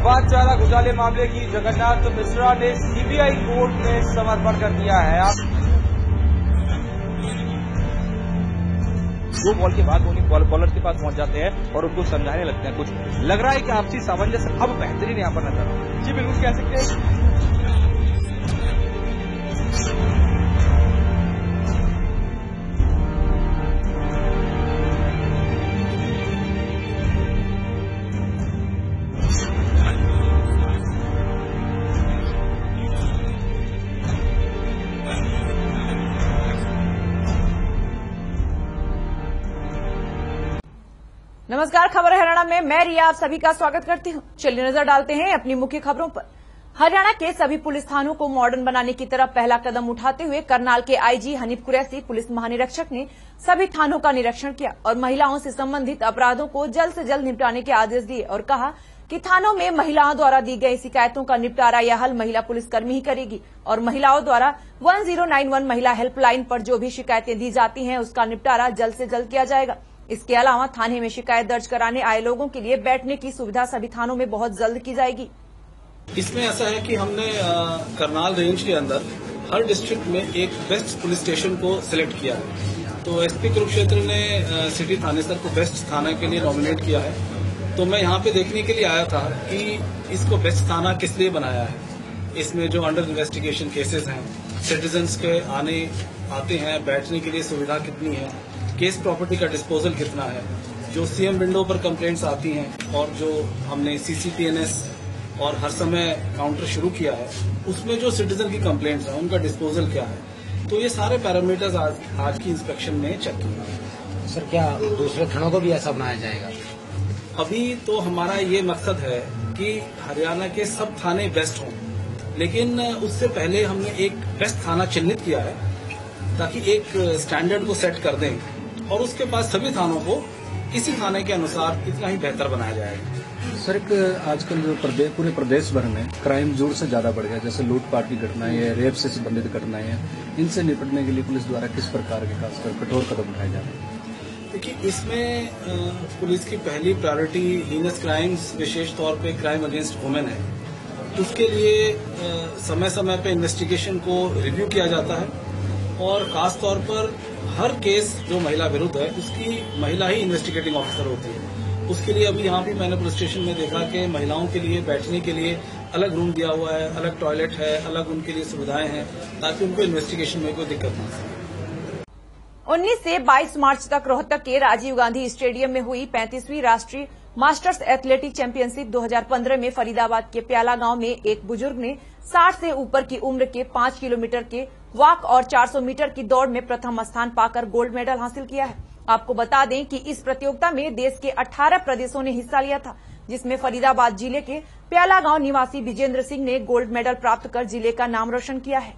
अफवाह चारा घोटाले मामले की जगन्नाथ मिश्रा ने सीबीआई कोर्ट में समर्पण कर दिया है। दो बॉल के बाद धोनी बॉलर के पास पहुंच जाते हैं और उनको समझाने लगते हैं। कुछ लग रहा है कि आपसी सामंजस्य अब बेहतरीन यहाँ पर नजर आ। जी बिल्कुल कह सकते हैं। नमस्कार, खबर हरियाणा में मैं रिया आप सभी का स्वागत करती हूं। चलिए नजर डालते हैं अपनी मुख्य खबरों पर। हरियाणा के सभी पुलिस थानों को मॉडर्न बनाने की तरफ पहला कदम उठाते हुए करनाल के आईजी हनीफ कुरैशी पुलिस महानिरीक्षक ने सभी थानों का निरीक्षण किया और महिलाओं से संबंधित अपराधों को जल्द से जल्द निपटाने के आदेश दिए और कहा कि थानों में महिलाओं द्वारा दी गई शिकायतों का निपटारा या हल महिला पुलिसकर्मी ही करेगी और महिलाओं द्वारा 1091 महिला हेल्पलाइन पर जो भी शिकायतें दी जाती हैं उसका निपटारा जल्द से जल्द किया जाएगा। इसके अलावा थाने में शिकायत दर्ज कराने आए लोगों के लिए बैठने की सुविधा सभी थानों में बहुत जल्द की जाएगी। इसमें ऐसा है कि हमने करनाल रेंज के अंदर हर डिस्ट्रिक्ट में एक बेस्ट पुलिस स्टेशन को सिलेक्ट किया है। तो एसपी कुरुक्षेत्र ने सिटी थानेसर को बेस्ट थाना के लिए नॉमिनेट किया है। तो मैं यहाँ पे देखने के लिए आया था कि इसको बेस्ट थाना किस लिए बनाया है। इसमें जो अंडर इन्वेस्टिगेशन केसेस हैं, सिटीजन्स के आते हैं, बैठने के लिए सुविधा कितनी है, केस प्रॉपर्टी का डिस्पोजल कितना है, जो सीएम विंडो पर कंप्लेंट्स आती हैं और जो हमने सीसीटीएनएस और हर समय काउंटर शुरू किया है उसमें जो सिटीजन की कंप्लेंट्स हैं उनका डिस्पोजल क्या है। तो ये सारे पैरामीटर्स आज की इंस्पेक्शन में चेक किए। सर, क्या दूसरे थानों को भी ऐसा बनाया जाएगा? अभी तो हमारा ये मकसद है कि हरियाणा के सब थाने बेस्ट हों, लेकिन उससे पहले हमने एक बेस्ट थाना चिन्हित किया है ताकि एक स्टैंडर्ड को सेट कर दें और उसके बाद सभी थानों को इसी थाने के अनुसार इतना ही बेहतर बनाया जाएगा। सर, एक आजकल जो पूरे प्रदेश भर में क्राइम जोर से ज्यादा बढ़ गया, जैसे लूटपाट की घटनाएं है, रेप से संबंधित घटनाएं हैं, इनसे निपटने के लिए पुलिस द्वारा किस प्रकार के खासकर कठोर कदम उठाए जा रहे हैं? देखिए, इसमें पुलिस की पहली प्रायोरिटी हीनस क्राइम्स, विशेष तौर पे क्राइम अगेंस्ट वुमेन है। उसके लिए समय समय पे इन्वेस्टिगेशन को रिव्यू किया जाता है और खास तौर पर हर केस जो महिला विरुद्ध है उसकी महिला ही इन्वेस्टिगेटिंग ऑफिसर होती है। उसके लिए अभी यहाँ भी मैंने पुलिस स्टेशन में देखा कि महिलाओं के लिए बैठने के लिए अलग रूम दिया हुआ है, अलग टॉयलेट है, अलग उनके लिए सुविधाएं हैं ताकि उनको इन्वेस्टिगेशन में कोई दिक्कत ना हो। 19 से 22 मार्च तक रोहतक के राजीव गांधी स्टेडियम में हुई 35वीं राष्ट्रीय मास्टर्स एथलेटिक चैंपियनशिप 2015 में फरीदाबाद के प्याला गांव में एक बुजुर्ग ने 60 से ऊपर की उम्र के 5 किलोमीटर के वॉक और 400 मीटर की दौड़ में प्रथम स्थान पाकर गोल्ड मेडल हासिल किया है। आपको बता दें कि इस प्रतियोगिता में देश के 18 प्रदेशों ने हिस्सा लिया था, जिसमें फरीदाबाद जिले के प्याला गांव निवासी विजेंद्र सिंह ने गोल्ड मेडल प्राप्त कर जिले का नाम रोशन किया है।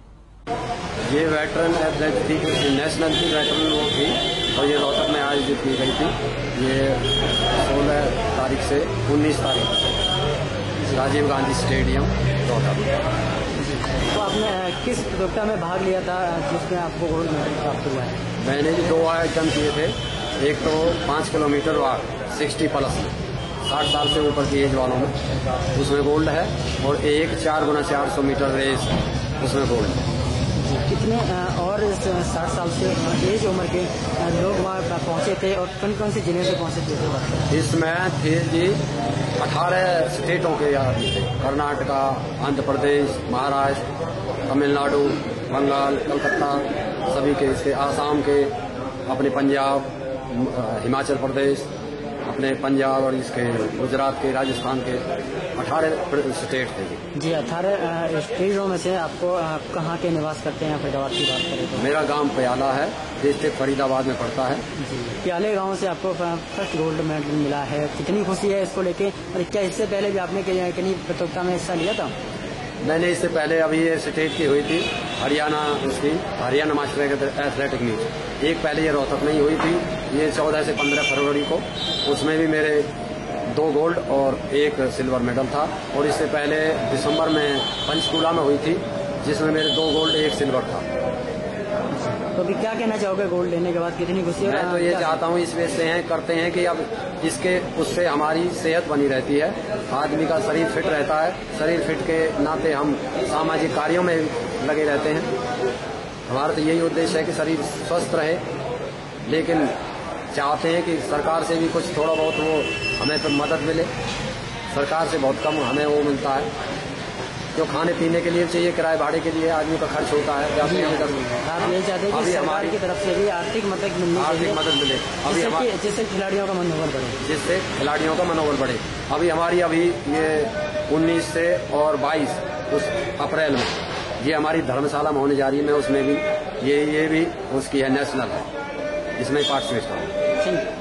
ये वेटरन एथलेट थी, नेशनल की वेटरन वो थी और ये रोहतक में आयोजित की गई थी। ये 16 तारीख से 19 तारीख तक राजीव गांधी स्टेडियम रोहतक। तो आपने किस प्रतियोगिता में भाग लिया था जिसमें आपको गोल्ड मेडल प्राप्त हुआ है? मैंने जी 2 आइटम किए थे। एक तो 5 किलोमीटर वॉक 60+ में, 60 साल से ऊपर की एज वालों में, उसमें गोल्ड है और एक 4x400 मीटर रेस उसमें गोल्ड है। कितने और 60 साल से एज उम्र के लोग वहाँ पहुँचे थे और कौन कौन से जिले से पहुँचे थे? इसमें थे जी 18 स्टेटों के आदमी थे। कर्नाटका, आंध्र प्रदेश, महाराष्ट्र, तमिलनाडु, बंगाल, कलकत्ता, सभी के, इसके आसाम के, अपने पंजाब, हिमाचल प्रदेश, अपने पंजाब और इसके गुजरात के, राजस्थान के 18 स्टेट थे जी। 18 स्टेटों में से आपको कहाँ के निवास करते हैं? फरीदाबाद की बात करें तो मेरा गांव प्याला है, डिस्ट्रिक्ट फरीदाबाद में पड़ता है जी। प्याले गांव से आपको फर्स्ट गोल्ड मेडल मिला है, कितनी खुशी है इसको लेके? और क्या इससे पहले भी आपने कहीं प्रतियोगिता में हिस्सा लिया था? मैंने इससे पहले अभी ये स्टेट की हुई थी, हरियाणा मास्टर एथलेटिक मीट। एक पहले ये रोहतक में ही हुई थी, ये 14 से 15 फरवरी को। उसमें भी मेरे 2 गोल्ड और 1 सिल्वर मेडल था। और इससे पहले दिसंबर में पंचकूला में हुई थी जिसमें मेरे 2 गोल्ड 1 सिल्वर था। तो अभी क्या कहना चाहोगे गोल्ड लेने के बाद, कितनी खुशी है? मैं तो ये चाहता हूँ इस वजह से करते हैं कि अब इसके उससे हमारी सेहत बनी रहती है, आदमी का शरीर फिट रहता है। शरीर फिट के नाते हम सामाजिक कार्यों में लगे रहते हैं। हमारा तो यही उद्देश्य है कि शरीर स्वस्थ रहे, लेकिन चाहते हैं कि सरकार से भी कुछ थोड़ा बहुत वो हमें तो मदद मिले। सरकार से बहुत कम हमें वो मिलता है, जो खाने पीने के लिए चाहिए, किराए भाड़े के लिए आदमी का खर्च होता है। आप यही चाहते हैं कि सरकार की तरफ से भी आर्थिक मदद मिले, जिससे खिलाड़ियों का मनोबल बढ़े, अभी हमारी ये 19 से और 22 उस अप्रैल में ये हमारी धर्मशाला में होने जा रही है। मैं उसमें भी ये भी उसकी है, नेशनल है, इसमें पार्टिसिपेट करूँ।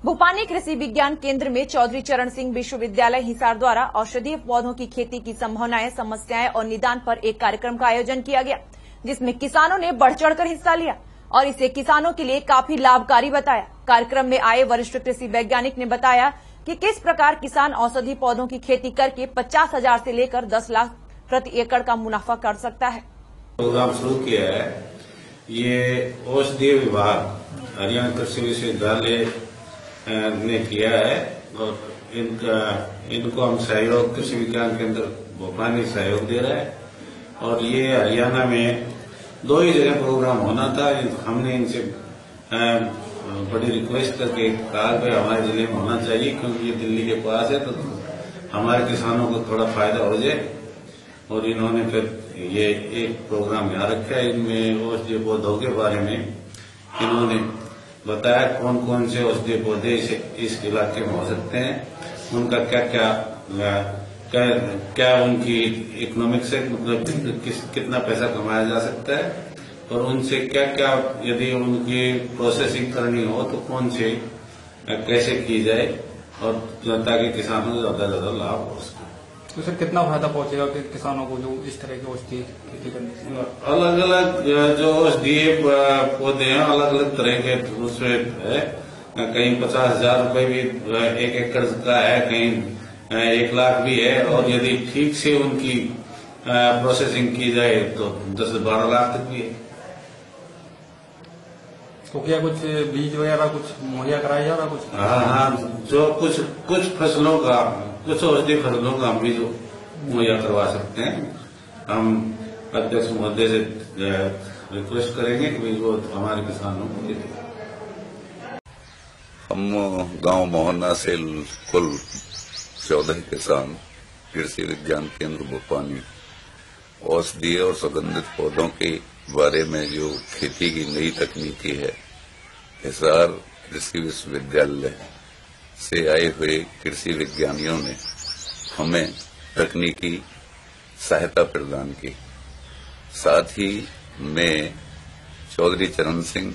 भोपानी कृषि विज्ञान केंद्र में चौधरी चरण सिंह विश्वविद्यालय हिसार द्वारा औषधीय पौधों की खेती की संभावनाएं, समस्याएं और निदान पर एक कार्यक्रम का आयोजन किया गया, जिसमें किसानों ने बढ़ चढ़कर हिस्सा लिया और इसे किसानों के लिए काफी लाभकारी बताया। कार्यक्रम में आए वरिष्ठ कृषि वैज्ञानिक ने बताया कि किस प्रकार किसान औषधीय पौधों की खेती करके 50,000 से लेकर 10 लाख प्रति एकड़ का मुनाफा कर सकता है। प्रोग्राम शुरू किया है, ये औषधीय विभाग हरियाणा कृषि विश्वविद्यालय ने किया है और इनको हम सहयोग कृषि विज्ञान केंद्र भोपानी सहयोग दे रहा है। और ये हरियाणा में 2 ही जगह प्रोग्राम होना था। हमने इनसे बड़ी रिक्वेस्ट करके कहा कि हमारे जिले में होना चाहिए, क्योंकि ये दिल्ली के पास है, तो हमारे किसानों को थोड़ा फायदा हो जाए। और इन्होंने फिर ये एक प्रोग्राम यहाँ रखा है। इनमें औषधीय पौधों के बारे में इन्होंने बताया कौन कौन से औषधीय पौधे इस इलाके में हो सकते हैं, उनका क्या उनकी इकोनॉमिक से मतलब कितना पैसा कमाया जा सकता है, और उनसे क्या क्या यदि उनकी प्रोसेसिंग करनी हो तो कौन से कैसे की जाए, और ताकि किसानों को ज्यादा लाभ हो सके। तो सर कितना फायदा पहुंचेगा कि किसानों को जो इस तरह की औषधीय खेती करने से? अलग अलग जो औषधीय पौधे हैं अलग अलग तरह के उसमें है। कहीं 50,000 रुपए भी 1 एकड़ का है, कहीं 1 लाख भी है, और यदि ठीक से उनकी प्रोसेसिंग की जाए तो 10 से 12 लाख तक भी है। तो क्या कुछ बीज वगैरह कुछ मुहैया कराया जा रहा कुछ? हाँ, जो कुछ फसलों का, कुछ औषधीय फसलों का हम भी जो मुहैया करवा सकते हैं। हम अध्यक्ष महोदय से रिक्वेस्ट करेंगे कि वो हमारे किसानों को दे दें। हम गांव मोहन्ना से कुल 14 किसान कृषि विज्ञान केंद्र भोपानी औषधीय और सुगंधित पौधों के बारे में जो खेती की नई तकनीकी है, हिसार कृषि विश्वविद्यालय से आए हुए कृषि विज्ञानियों ने हमें तकनीकी सहायता प्रदान की। साथ ही मैं चौधरी चरण सिंह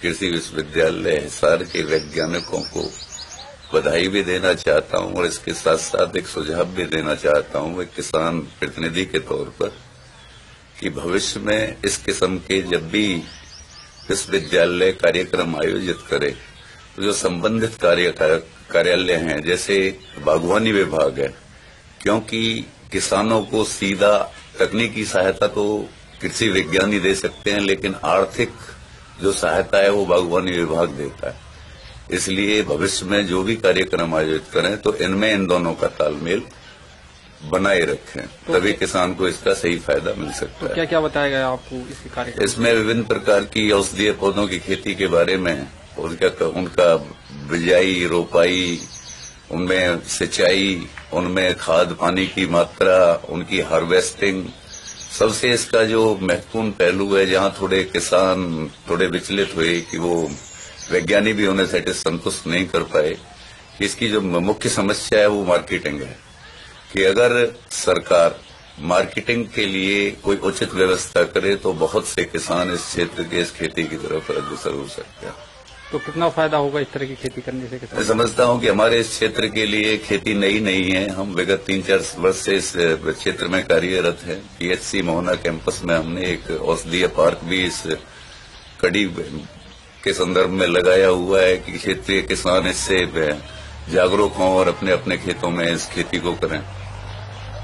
कृषि विश्वविद्यालय हिसार के वैज्ञानिकों को बधाई भी देना चाहता हूं और इसके साथ साथ एक सुझाव भी देना चाहता हूं एक किसान प्रतिनिधि के तौर पर कि भविष्य में इस किस्म के जब भी विश्वविद्यालय कार्यक्रम आयोजित करे तो जो संबंधित कार्यालय हैं जैसे बागवानी विभाग है, क्योंकि किसानों को सीधा तकनीकी सहायता तो कृषि विज्ञानी दे सकते हैं, लेकिन आर्थिक जो सहायता है वो बागवानी विभाग देता है। इसलिए भविष्य में जो भी कार्यक्रम आयोजित करें तो इनमें इन दोनों का तालमेल बनाए रखें, तभी किसान को इसका सही फायदा मिल सकता है। क्या क्या बताया गया आपको इसके कार्यक्रम? इसमें विभिन्न प्रकार की औषधीय पौधों की खेती के बारे में, उनका बिजाई, रोपाई, उनमें सिंचाई, उनमें खाद पानी की मात्रा, उनकी हार्वेस्टिंग, सबसे इसका जो महत्वपूर्ण पहलू है जहां थोड़े किसान थोड़े विचलित हुए कि वो वैज्ञानिक भी उन्हें संतुष्ट नहीं कर पाए, इसकी जो मुख्य समस्या है वो मार्केटिंग है कि अगर सरकार मार्केटिंग के लिए कोई उचित व्यवस्था करे तो बहुत से किसान इस क्षेत्र के इस खेती की तरफ अग्रसर हो सकते हैं। तो कितना फायदा होगा इस तरह की खेती करने से? मैं समझता हूं कि हमारे इस क्षेत्र के लिए खेती नई नहीं है। हम विगत 3-4 वर्ष से इस क्षेत्र में कार्यरत हैं। PHC मोहना कैंपस में हमने एक औषधीय पार्क भी इस कड़ी के संदर्भ में लगाया हुआ है कि क्षेत्रीय किसान इससे जागरूक हों और अपने अपने खेतों में इस खेती को करें।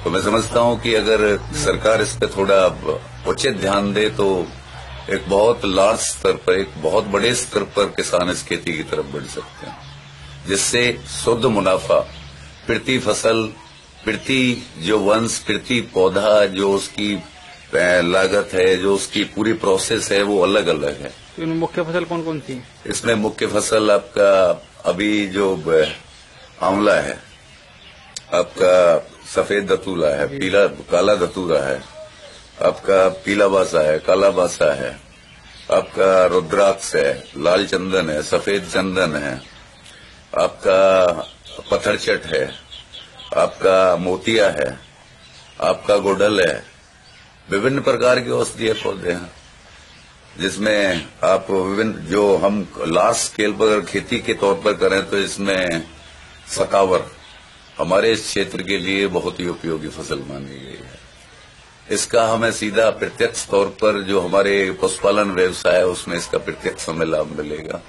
तो मैं समझता हूं कि अगर सरकार इस पर थोड़ा उचित ध्यान दे तो एक बहुत लार्ज स्तर पर, एक बहुत बड़े स्तर पर किसान इस खेती की तरफ बढ़ सकते हैं, जिससे शुद्ध मुनाफा प्रति फसल, प्रति जो वंश, प्रति पौधा, जो उसकी लागत है, जो उसकी पूरी प्रोसेस है, वो अलग अलग है। तो मुख्य फसल कौन कौन सी? इसमें मुख्य फसल आपका अभी जो आंवला है, आपका सफेद दतूला है, काला दतूरा है, आपका पीला बासा है, काला बासा है, आपका रुद्राक्ष है, लाल चंदन है, सफेद चंदन है, आपका पत्थरचट है, आपका मोतिया है, आपका गोडल है। विभिन्न प्रकार के औषधीय पौधे हैं, जिसमें आप विभिन्न, जो हम लार्ज स्केल पर अगर खेती के तौर पर करें तो इसमें सतावर हमारे इस क्षेत्र के लिए बहुत ही उपयोगी फसल मानी गई है। इसका हमें सीधा प्रत्यक्ष तौर पर जो हमारे पशुपालन व्यवसाय है उसमें इसका प्रत्यक्ष हमें लाभ मिलेगा,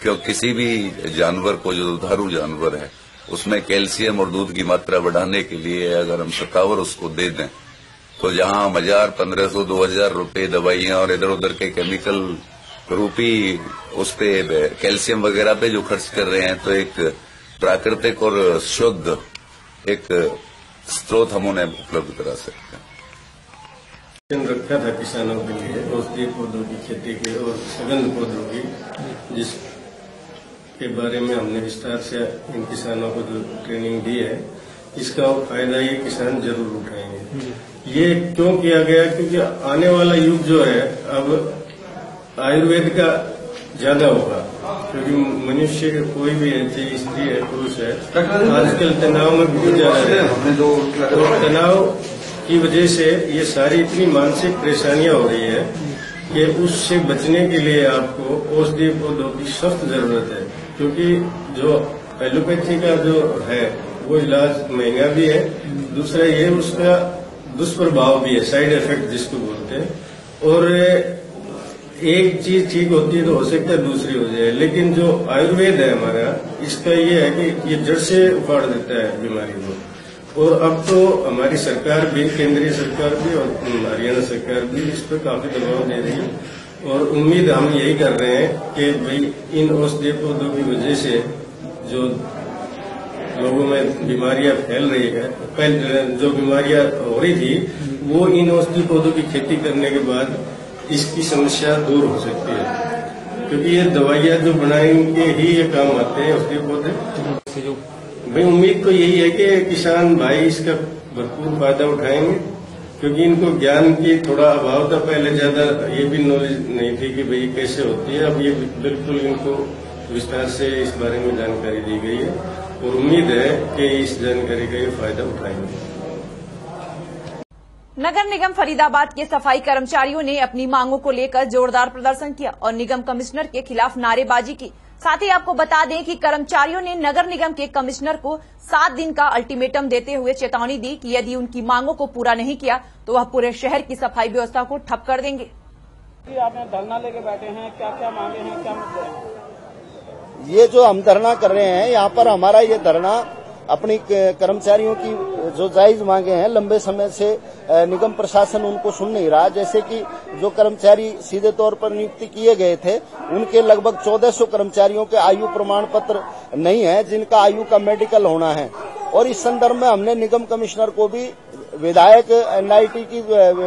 क्योंकि किसी भी जानवर को, जो दुधारू जानवर है, उसमें कैल्शियम और दूध की मात्रा बढ़ाने के लिए अगर हम सतावर उसको दे दें तो जहां 1000, 1500, 2000 रुपए दवाइयां और इधर उधर के केमिकल रूपी उस पे कैल्शियम वगैरह पे जो खर्च कर रहे हैं, तो एक प्राकृतिक और शुद्ध एक स्रोत हम उन्हें उपलब्ध करा सकते हैं। रखा था किसानों के लिए औषधीय पौधों की खेती के और सुगंध पौधों की, जिसके बारे में हमने विस्तार से इन किसानों को जो ट्रेनिंग दी है, इसका फायदा ये किसान जरूर उठाएंगे। ये क्यों किया गया? क्योंकि आने वाला युग जो है अब आयुर्वेद का ज्यादा होगा, क्योंकि मनुष्य कोई भी है, चाहे स्त्री है, पुरुष है, आजकल तनाव में बहुत ज्यादा है। तो तनाव की वजह से ये सारी इतनी मानसिक परेशानियां हो रही है कि उससे बचने के लिए आपको औषधीय पौधों की सख्त जरूरत है, क्योंकि जो एलोपैथी का जो है वो इलाज महंगा भी है, दूसरा ये उसका दुष्प्रभाव भी है, साइड इफेक्ट जिसको बोलते हैं। और एक चीज ठीक होती है तो हो सकता है दूसरी हो जाए, लेकिन जो आयुर्वेद है हमारा, इसका ये है कि ये जड़ से उखाड़ देता है बीमारी को। और अब तो हमारी सरकार भी, केंद्रीय सरकार भी और हरियाणा सरकार भी इस पर काफी दबाव दे रही है, और उम्मीद हम यही कर रहे हैं कि भाई इन औषधीय पौधों की वजह से जो लोगों में बीमारियां फैल रही है, पहले जो बीमारियां हो रही थी, वो इन औषधीय पौधों की खेती करने के बाद इसकी समस्या दूर हो सकती है, क्योंकि ये दवाइयां जो बनाएंगे ही ये काम आते हैं औषधीय पौधे। भाई उम्मीद तो यही है कि किसान भाई इसका भरपूर फायदा उठाएंगे, क्योंकि इनको ज्ञान की थोड़ा अभाव था, पहले ज्यादा ये भी नॉलेज नहीं थी कि भाई कैसे होती है। अब ये बिल्कुल इनको विस्तार से इस बारे में जानकारी दी गई है, और उम्मीद है कि इस जानकारी का ये फायदा उठाएंगे। नगर निगम फरीदाबाद के सफाई कर्मचारियों ने अपनी मांगों को लेकर जोरदार प्रदर्शन किया और निगम कमिश्नर के खिलाफ नारेबाजी की। साथ ही आपको बता दें कि कर्मचारियों ने नगर निगम के कमिश्नर को 7 दिन का अल्टीमेटम देते हुए चेतावनी दी कि यदि उनकी मांगों को पूरा नहीं किया तो वह पूरे शहर की सफाई व्यवस्था को ठप कर देंगे। आपने धरना लेके बैठे हैं, क्या क्या मांगे हैं, क्या मुद्दे हैं? ये जो हम धरना कर रहे हैं, यहाँ पर हमारा ये धरना अपनी कर्मचारियों की जो जायज मांगे हैं, लंबे समय से निगम प्रशासन उनको सुन नहीं रहा। जैसे कि जो कर्मचारी सीधे तौर पर नियुक्ति किए गए थे, उनके लगभग 1400 कर्मचारियों के आयु प्रमाण पत्र नहीं है, जिनका आयु का मेडिकल होना है। और इस संदर्भ में हमने निगम कमिश्नर को भी, विधायक एनआईटी की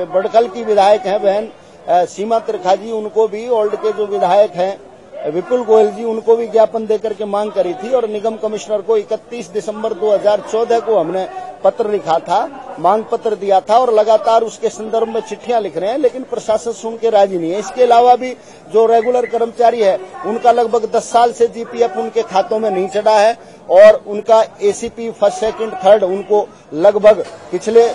बड़कल की विधायक हैं बहन सीमा त्रिखाजी, उनको भी, ओल्ड के जो विधायक हैं विपुल गोयल जी, उनको भी ज्ञापन देकर के मांग करी थी। और निगम कमिश्नर को 31 दिसंबर 2014 को हमने पत्र लिखा था, मांग पत्र दिया था, और लगातार उसके संदर्भ में चिट्ठियां लिख रहे हैं, लेकिन प्रशासन सुन के राजी नहीं है। इसके अलावा भी जो रेगुलर कर्मचारी है, उनका लगभग 10 साल से जीपीएफ उनके खातों में नहीं चढ़ा है, और उनका एसीपी फर्स्ट, सेकंड, थर्ड उनको लगभग पिछले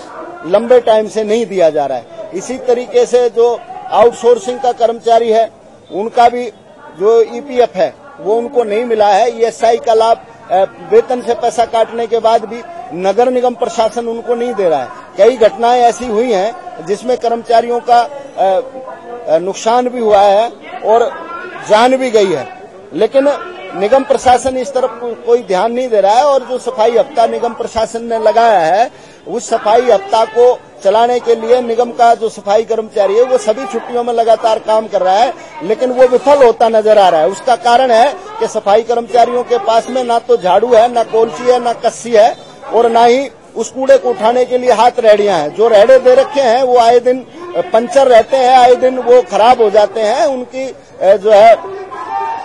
लंबे टाइम से नहीं दिया जा रहा है। इसी तरीके से जो आउटसोर्सिंग का कर्मचारी है, उनका भी जो ईपीएफ है वो उनको नहीं मिला है। ईएसआई का लाभ वेतन से पैसा काटने के बाद भी नगर निगम प्रशासन उनको नहीं दे रहा है। कई घटनाएं ऐसी हुई हैं जिसमें कर्मचारियों का नुकसान भी हुआ है और जान भी गई है, लेकिन निगम प्रशासन इस तरफ कोई ध्यान नहीं दे रहा है। और जो सफाई हफ्ता निगम प्रशासन ने लगाया है, उस सफाई हफ्ता को चलाने के लिए निगम का जो सफाई कर्मचारी है वो सभी छुट्टियों में लगातार काम कर रहा है, लेकिन वो विफल होता नजर आ रहा है। उसका कारण है कि सफाई कर्मचारियों के पास में ना तो झाड़ू है, ना कोलची है, ना कस्सी है, और ना ही उस कूड़े को उठाने के लिए हाथ रेहड़ियां हैं। जो रेहड़े दे रखे हैं वो आए दिन पंचर रहते हैं, आए दिन वो खराब हो जाते हैं। उनकी जो है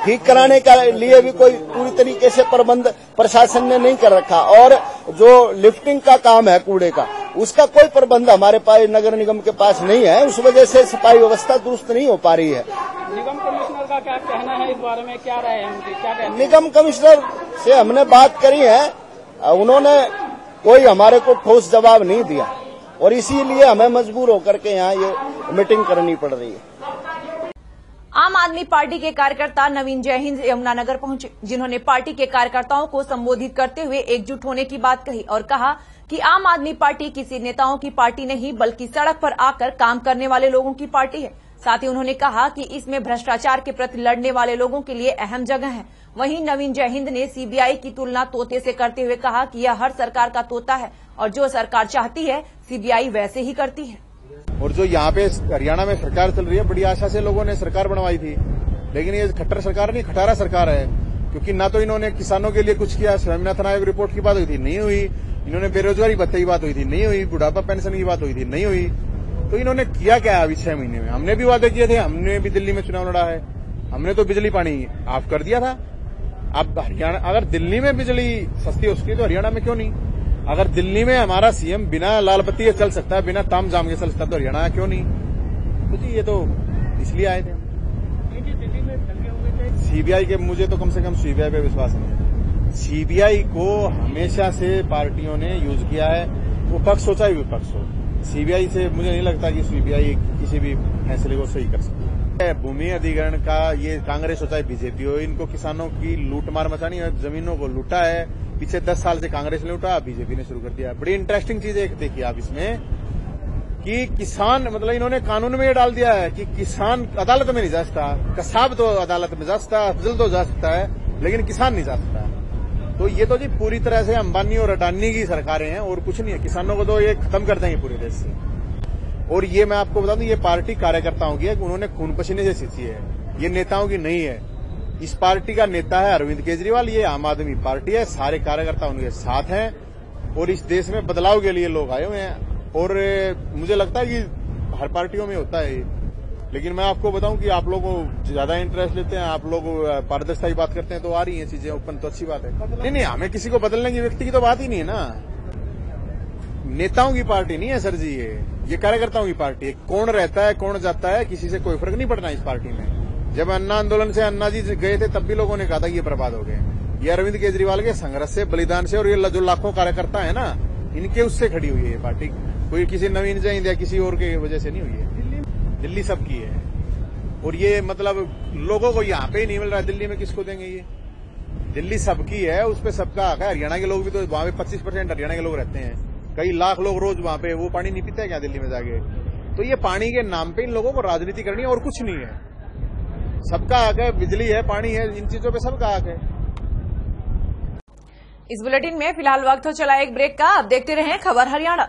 ठीक कराने के लिए भी कोई पूरी तरीके से प्रबंध प्रशासन ने नहीं कर रखा, और जो लिफ्टिंग का काम है कूड़े का, उसका कोई प्रबंध हमारे पास नगर निगम के पास नहीं है। उस वजह से सफाई व्यवस्था दुरुस्त नहीं हो पा रही है। निगम कमिश्नर का क्या कहना है इस बारे में, क्या राय है उनकी, क्या कहते हैं? निगम कमिश्नर से हमने बात करी है, उन्होंने कोई हमारे को ठोस जवाब नहीं दिया, और इसीलिए हमें मजबूर होकर के यहाँ ये मीटिंग करनी पड़ रही है। आम आदमी पार्टी के कार्यकर्ता नवीन जयहिंद यमुनानगर पहुंचे, जिन्होंने पार्टी के कार्यकर्ताओं को संबोधित करते हुए एकजुट होने की बात कही और कहा कि आम आदमी पार्टी किसी नेताओं की पार्टी नहीं, बल्कि सड़क पर आकर काम करने वाले लोगों की पार्टी है। साथ ही उन्होंने कहा कि इसमें भ्रष्टाचार के प्रति लड़ने वाले लोगों के लिए अहम जगह है। वहीं नवीन जयहिंद ने सीबीआई की तुलना तोते से करते हुए कहा कि यह हर सरकार का तोता है, और जो सरकार चाहती है सीबीआई वैसे ही करती है। और जो यहाँ पे हरियाणा में सरकार चल रही है, बड़ी आशा से लोगों ने सरकार बनवाई थी, लेकिन ये खट्टर सरकार नहीं, खटारा सरकार है। क्योंकि ना तो इन्होंने किसानों के लिए कुछ किया, स्वामीनाथन आयोग रिपोर्ट की बात हुई थी, नहीं हुई। इन्होंने बेरोजगारी भत्ते की बात हुई थी, नहीं हुई। बुढ़ापा पेंशन की बात हुई थी, नहीं हुई। तो इन्होंने किया क्या अभी 6 महीने में? हमने भी वादे किए थे, हमने भी दिल्ली में चुनाव लड़ा है, हमने तो बिजली पानी ऑफ कर दिया था। अब हरियाणा, अगर दिल्ली में बिजली सस्ती हो सकती है तो हरियाणा में क्यों नहीं? अगर दिल्ली में हमारा सीएम बिना लाल बत्ती के चल सकता है, बिना ताम जाम के चल सकता है, तो हरियाणा क्यों नहीं? तो जी ये तो इसलिए आए थे। सीबीआई के, मुझे तो कम से कम सीबीआई पे विश्वास नहीं है। सीबीआई को हमेशा से पार्टियों ने यूज किया है, वो पक्ष हो चाहे विपक्ष हो। सीबीआई से मुझे नहीं लगता कि सीबीआई किसी भी फैसले को सही कर सकती है। भूमि अधिग्रहण का ये कांग्रेस हो चाहे बीजेपी हो, इनको किसानों की लूटमार मचानी है, जमीनों को लूटा है। पीछे 10 साल से कांग्रेस ने लूटा, बीजेपी ने शुरू कर दिया। बड़ी इंटरेस्टिंग चीज एक देखिए आप इसमें कि किसान, मतलब इन्होंने कानून में ये डाल दिया है कि किसान अदालत में नहीं जा सकता, कसाब तो अदालत में जा सकता, अफजल तो जा सकता है, लेकिन किसान नहीं जा सकता। तो ये तो जी पूरी तरह से अंबानी और अडानी की सरकारें हैं और कुछ नहीं है। किसानों को तो ये खत्म कर देंगे पूरे देश से। और ये मैं आपको बता दूं, ये पार्टी कार्यकर्ताओं की है, उन्होंने खून पसीने से सींची है, ये नेताओं की नहीं है। इस पार्टी का नेता है अरविंद केजरीवाल, ये आम आदमी पार्टी है, सारे कार्यकर्ता उनके साथ हैं, और इस देश में बदलाव के लिए लोग आए हुए हैं। और मुझे लगता है कि हर पार्टियों में होता है ये, लेकिन मैं आपको बताऊं कि आप लोग ज्यादा इंटरेस्ट लेते हैं, आप लोग पारदर्शिता की बात करते हैं, तो आ रही है चीजें ओपन, तो अच्छी बात है। नहीं, हमें किसी को बदलने की, व्यक्ति की तो बात ही नहीं है ना। नेताओं की पार्टी नहीं है सर जी, ये कार्यकर्ताओं की पार्टी है। कौन रहता है कौन जाता है, किसी से कोई फर्क नहीं पड़ना इस पार्टी में। जब अन्ना आंदोलन से अन्ना जी गए थे, तब भी लोगों ने कहा था कि ये बर्बाद हो गए। ये अरविंद केजरीवाल के संघर्ष से, बलिदान से, और ये जो लाखों कार्यकर्ता है ना, इनके उससे खड़ी हुई है ये पार्टी। कोई किसी नवीन जयहिंद या किसी और के वजह से नहीं हुई है। दिल्ली सबकी है, और ये मतलब लोगों को यहाँ पे ही नहीं मिल रहा है, दिल्ली में किसको देंगे? ये दिल्ली सबकी है, उस पर सबका हक है। हरियाणा के लोग भी तो वहां पे 25% हरियाणा के लोग रहते हैं, कई लाख लोग रोज वहां पे, वो पानी नहीं पीते क्या दिल्ली में जाके? तो ये पानी के नाम पे इन लोगों को राजनीति करनी है और कुछ नहीं है। सबका हक है, बिजली है, पानी है, इन चीजों पे सबका हक है। इस बुलेटिन में फिलहाल वक्त हो चला एक ब्रेक का। अब देखते रहें खबर हरियाणा।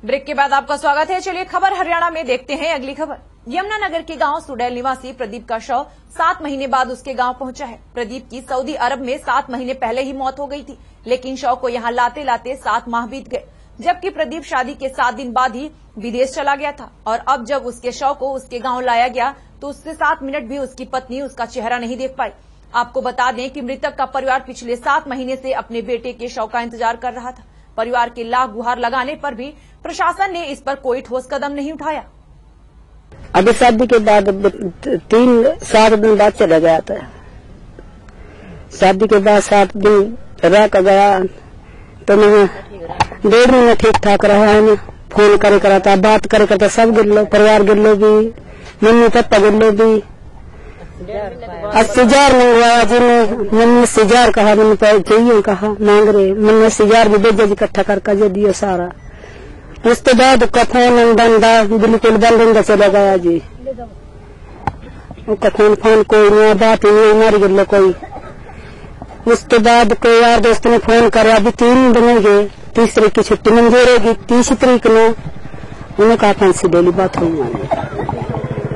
ब्रेक के बाद आपका स्वागत है। चलिए खबर हरियाणा में देखते हैं अगली खबर। यमुनानगर के गांव सुडैल निवासी प्रदीप का शव 7 महीने बाद उसके गांव पहुंचा है। प्रदीप की सऊदी अरब में 7 महीने पहले ही मौत हो गई थी, लेकिन शव को यहां लाते लाते 7 माह बीत गए, जबकि प्रदीप शादी के 7 दिन बाद ही विदेश चला गया था। और अब जब उसके शव को उसके गांव लाया गया तो उससे 7 मिनट भी उसकी पत्नी उसका चेहरा नहीं देख पाई। आपको बता दें कि मृतक का परिवार पिछले 7 महीने से अपने बेटे के शव का इंतजार कर रहा था। परिवार के लाख गुहार लगाने पर भी प्रशासन ने इस पर कोई ठोस कदम नहीं उठाया। अभी शादी के बाद 7 दिन बाद चला गया था। शादी के बाद 7 दिन रह कर गया तो मैं 1.5 महीना ठीक ठाक रहा है। फोन करे करता, बात करे करता, सब गिरलो, परिवार गिरलो भी, मम्मी पापा गिरलो भी। 80,000 मंगवाया जी ने, मम्मी 80,000 कहा, मैंने चाहिए कहा, मांग रहे, मैंने 80,000 भी भेजा जी इकट्ठा करके जो दियो सारा। उसके बाद फोन धंधा बिल्कुल बंद चला गया जी। फोन कोई नहीं, बात नहीं, मर गिरलो कोई। उसके बाद कोई यार दोस्त ने फोन करा, अभी 3 दिन गए, 30 तारीख की छुट्टी मंजूर होगी, 30 तारीख ने उन्होंने कहा फांसी डेली बात हुई।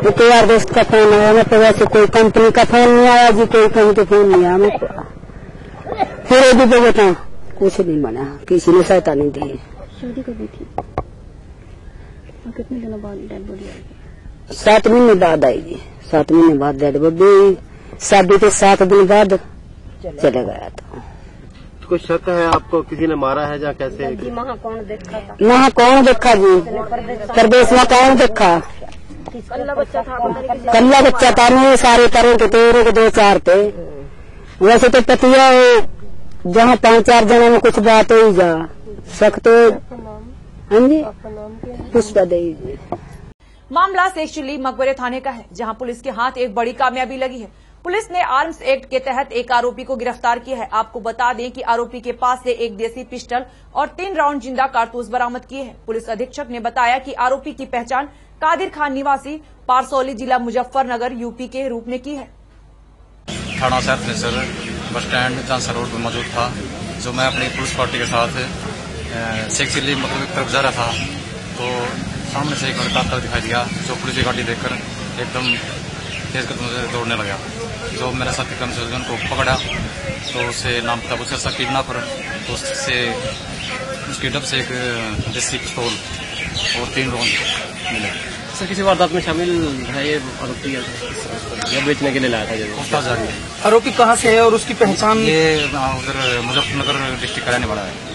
कोई यार दोस्त का फोन आया, मैं तो वैसे कोई कंपनी का फोन नहीं आया जी, कोई कहीं तो फोन नहीं आया मेरे को। फिर भी बेटा कुछ नहीं बना, किसी ने सहायता नहीं दी। शादी कब हुई थी और कितने दिनों बाद डेड बॉडी आई? 7 महीने बाद आई जी, 7 महीने बाद डेड बॉडी। शादी के 7 दिन बाद चले गया था। कुछ शक है आपको किसी ने मारा है या कैसे? वहाँ कौन देखा था? वहाँ कौन देखा जी? प्रदेश में कौन देखा? कल्ला बच्चा था, कल्ला बच्चा था, नहीं सारे तरह के 2-4 थे। वैसे तो पतिया जहाँ 5-4 जने में कुछ बात हो जा शक तो। हाँ जी, पुष्पा देवी जी। मामला शेखचिल्ली मकबरे थाने का है, जहां पुलिस के हाथ एक बड़ी कामयाबी लगी है। पुलिस ने आर्म्स एक्ट के तहत एक आरोपी को गिरफ्तार किया है। आपको बता दें कि आरोपी के पास से एक देसी पिस्टल और 3 राउंड जिंदा कारतूस बरामद किए हैं। पुलिस अधीक्षक ने बताया कि आरोपी की पहचान कादिर खान निवासी पारसौली, जिला मुजफ्फरनगर, यूपी के रूप में की है। थाना सैफ सर बस स्टैंड चांसर रोड पर मौजूद था, जो मैं अपनी पुलिस पार्टी के साथ शेखचिल्ली मतलब एक तरफ जा रहा था, तो सामने से एक लड़का आता दिखाई दिया, जो पुलिस की गाड़ी देखकर एकदम तेज कदम से दौड़ने लगा। जो मेरे साथी कर्मचारियों को पकड़ा तो उससे नाम पता पूछा सकीब ना पर, तो उससे उसकी डब से एक देसी पिस्तौल और 3 राउंड मिले। सर किसी वारदात में शामिल है ये आरोपी या बेचने के लिए लाया था? आरोपी कहाँ से है और उसकी पहचान? ये उधर मुजफ्फरनगर डिस्ट्रिक्ट का रहने वाला है।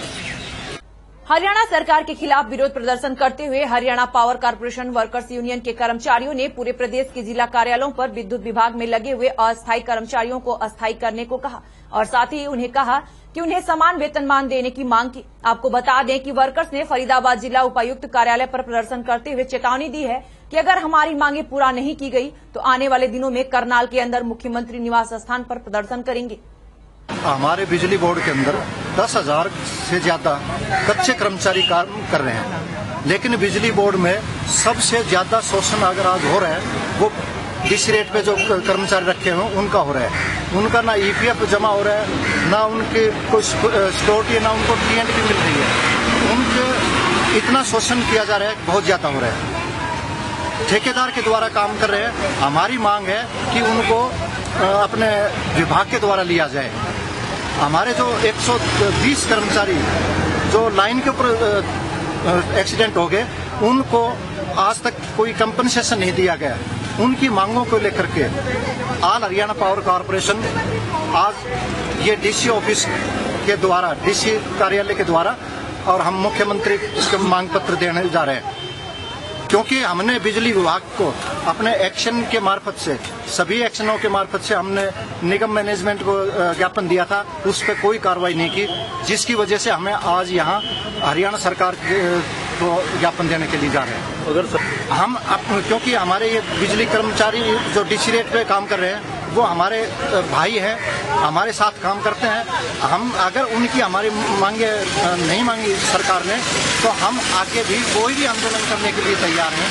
हरियाणा सरकार के खिलाफ विरोध प्रदर्शन करते हुए Haryana power corporation workers union के कर्मचारियों ने पूरे प्रदेश के जिला कार्यालयों पर विद्युत विभाग में लगे हुए अस्थायी कर्मचारियों को अस्थायी करने को कहा और साथ ही उन्हें कहा कि उन्हें समान वेतनमान देने की मांग की। आपको बता दें कि वर्कर्स ने फरीदाबाद जिला उपायुक्त कार्यालय पर प्रदर्शन करते हुए चेतावनी दी है कि अगर हमारी मांगे पूरा नहीं की गई तो आने वाले दिनों में करनाल के अंदर मुख्यमंत्री निवास स्थान पर प्रदर्शन करेंगे। हमारे बिजली बोर्ड के अंदर 10,000 से ज्यादा कच्चे कर्मचारी काम कर रहे हैं, लेकिन बिजली बोर्ड में सबसे ज्यादा शोषण अगर आज हो रहा है वो डीसी रेट पे जो कर्मचारी रखे हुए उनका हो रहा है। उनका ना ईपीएफ जमा हो रहा है, ना उनके कोई सिक्योरिटी, ना उनको टीएनटी भी मिल रही है। उनके इतना शोषण किया जा रहा है, बहुत ज्यादा हो रहा है। ठेकेदार के द्वारा काम कर रहे हैं। हमारी मांग है कि उनको अपने विभाग के द्वारा लिया जाए। हमारे जो 120 कर्मचारी जो लाइन के ऊपर एक्सीडेंट हो गए, उनको आज तक कोई कंपनसेशन नहीं दिया गया। उनकी मांगों को लेकर के ऑल हरियाणा पावर कॉर्पोरेशन आज ये डीसी ऑफिस के द्वारा, डीसी कार्यालय के द्वारा, और हम मुख्यमंत्री इसके मांग पत्र देने जा रहे हैं, क्योंकि हमने बिजली विभाग को अपने एक्शन के मार्फत से, सभी एक्शनों के मार्फत से हमने निगम मैनेजमेंट को ज्ञापन दिया था, उस पर कोई कार्रवाई नहीं की, जिसकी वजह से हमें आज यहाँ हरियाणा सरकार को ज्ञापन देने के लिए जा रहे हैं। अगर हम क्योंकि हमारे ये बिजली कर्मचारी जो डीसी रेट पे काम कर रहे हैं वो हमारे भाई हैं, हमारे साथ काम करते हैं। हम अगर उनकी हमारी मांगे नहीं मांगी सरकार ने तो हम आगे भी कोई भी आंदोलन करने के लिए तैयार हैं।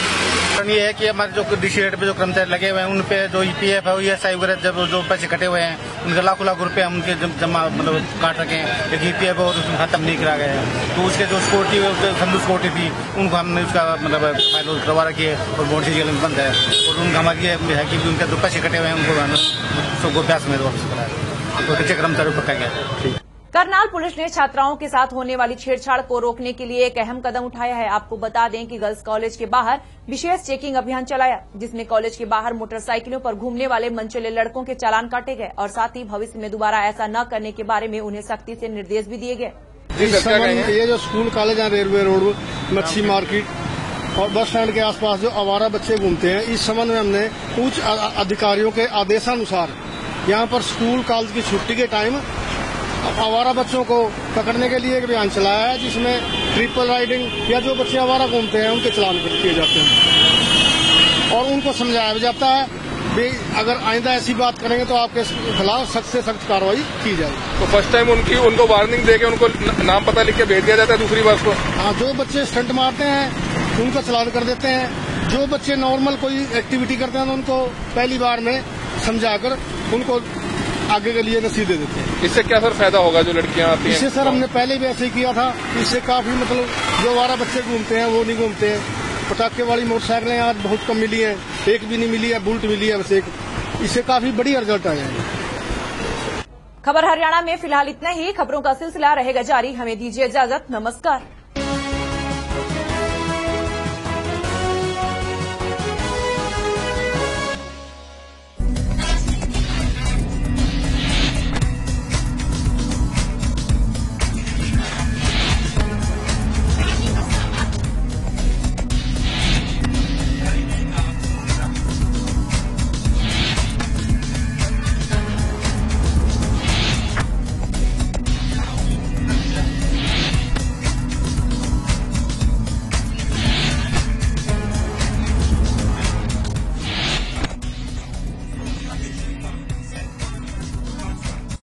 ये है कि हमारे जो डीसी रेट पे जो कर्मचारी लगे हुए हैं उन पे जो ईपीएफ है, ईएसआई वगैरह जब जो पैसे कटे हुए हैं उनके लाखों रुपए हम उनके जमा मतलब काट रखे हैं, लेकिन ईपीएफ और उसमें खत्म नहीं करा गया है। तो उसके जो सिक्योरिटी संदू सिक्योरिटी थी उनको हमने उसका मतलब फाइल दोबारा किए और बोर्ड से जेल में बंद है। और उनका हमारी ये है कि उनके जो पैसे कटे हुए हैं उनको अभ्यास में वापस कराया, तो कच्चे कर्मचारी पक्का गया। करनाल पुलिस ने छात्राओं के साथ होने वाली छेड़छाड़ को रोकने के लिए एक अहम कदम उठाया है। आपको बता दें कि गर्ल्स कॉलेज के बाहर विशेष चेकिंग अभियान चलाया, जिसमें कॉलेज के बाहर मोटरसाइकिलों पर घूमने वाले मनचले लड़कों के चालान काटे गए और साथ ही भविष्य में दोबारा ऐसा न करने के बारे में उन्हें सख्ती से निर्देश भी दिए गए। ये जो स्कूल कॉलेज है, रेलवे रोड, मच्छी मार्केट, और बस स्टैंड के आसपास जो आवारा बच्चे घूमते हैं, इस संबंध में हमने उच्च अधिकारियों के आदेशानुसार यहाँ पर स्कूल कॉलेज की छुट्टी के टाइम आवारा बच्चों को पकड़ने के लिए एक अभियान चलाया है, जिसमें ट्रिपल राइडिंग या जो बच्चे आवारा घूमते हैं उनके चालान किए जाते हैं और उनको समझाया भी जाता है भी अगर आइंदा ऐसी बात करेंगे तो आपके खिलाफ सख्त से सख्त कार्रवाई की जाएगी। तो फर्स्ट टाइम उनको वार्निंग देके उनको नाम पता लिख के भेज दिया जाता है, दूसरी बार को हाँ, जो बच्चे स्टंट मारते हैं उनका चालान कर देते हैं, जो बच्चे नॉर्मल कोई एक्टिविटी करते हैं तो उनको पहली बार में समझाकर उनको आगे के लिए नसीहत दे देते हैं। इससे क्या सर फायदा होगा जो लड़कियां आती हैं? इससे सर हमने पहले भी ऐसे ही किया था, इससे काफी मतलब जो आवारा बच्चे घूमते हैं वो नहीं घूमते हैं। पटाखे वाली मोटरसाइकिलें आज बहुत कम मिली हैं, एक भी नहीं मिली है, बुलेट मिली है बस एक, इससे काफी बढ़िया रिजल्ट आया है। खबर हरियाणा में फिलहाल इतना ही। खबरों का सिलसिला रहेगा जारी। हमें दीजिए इजाजत। नमस्कार।